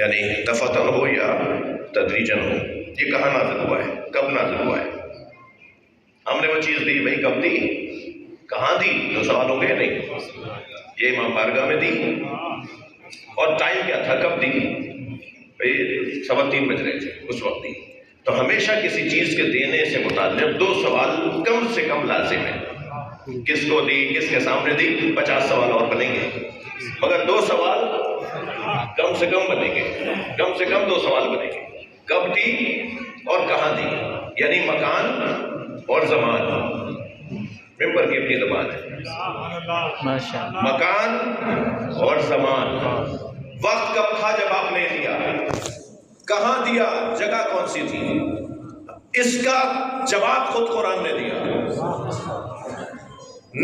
یعنی دفعتاً ہو یا تدریجاً ہو، یہ کہاں نازل ہوا ہے، کب نازل ہوا ہے؟ ہم نے وہ چیز دی، بھائی کب دی، کہاں دی؟ تو سوال ہو گئے نہیں؟ یہ امام بارگاہ میں دی، اور ٹائم کیا تھا، کب دی؟ بھائی 3:15 بج رہے تھے اس وقت دی۔ تو ہمیشہ کسی چیز کے دینے سے متعلق 2 سوال کم سے کم لازم ہے۔ کس کو دی، کس کے سامنے دی، 50 سوال اور بنیں گے، مگر 2 سوال کم سے کم بنیں گے، کم سے کم 2 سوال بنیں گے۔ کب دی اور کہاں دی، یعنی مکان اور زمان۔ ممبر کی اپنی زبان ہے، مکان اور زمان۔ وقت کب تھا جب آپ نے دیا، کہاں دیا، جگہ کون سی تھی، اس کا جواب خود قرآن نے دیا۔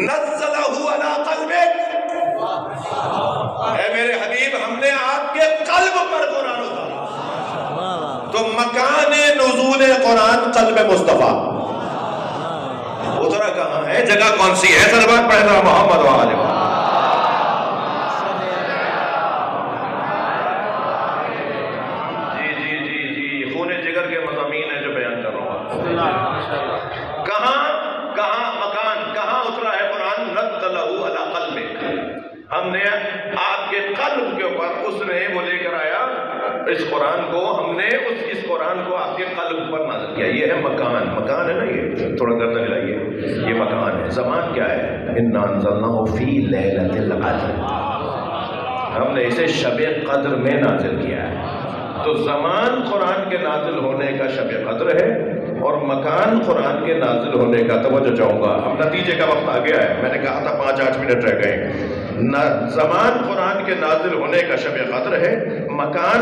نزلہ علی قلبک، اے میرے حبیب ہم نے آپ کے قلب پر قرآن اتارا۔ تو مکان نزول قرآن قلب مصطفیٰ، اترا کہاں ہے، جگہ کون سی ہے؟ سلوات پڑھنا محمد و آلہ محمد۔ جی خون جگر کے مضامین ہیں جو بیان کر رہا ہوں۔ کہاں مکان، کہاں اترا ہے قرآن؟ نزلہ علی قلبک، ہم نے آپ کے قلب کے اوپر، اس نے وہ لے کر آیا اس قرآن کو، ہم نے اس قرآن کو آپ کے قلب پر نازل کیا۔ یہ ہے مکان، مکان ہے نا، یہ تھوڑا گردن ہلائیے، یہ مکان ہے۔ زمان کیا ہے؟ انا انزلناہ فی لیلۃ القدر، ہم نے اسے شب قدر میں نازل کیا ہے۔ تو زمان قرآن کے نازل ہونے کا شب قدر ہے، اور مکان قرآن کے نازل ہونے کا، توجہ چاہوں گا، اب نتیجے کا وقت آ گیا ہے، میں نے کہا تھا 5-8 منٹ رہ گئے۔ زمان قرآن کے نازل ہونے کا شب قدر ہے، مکان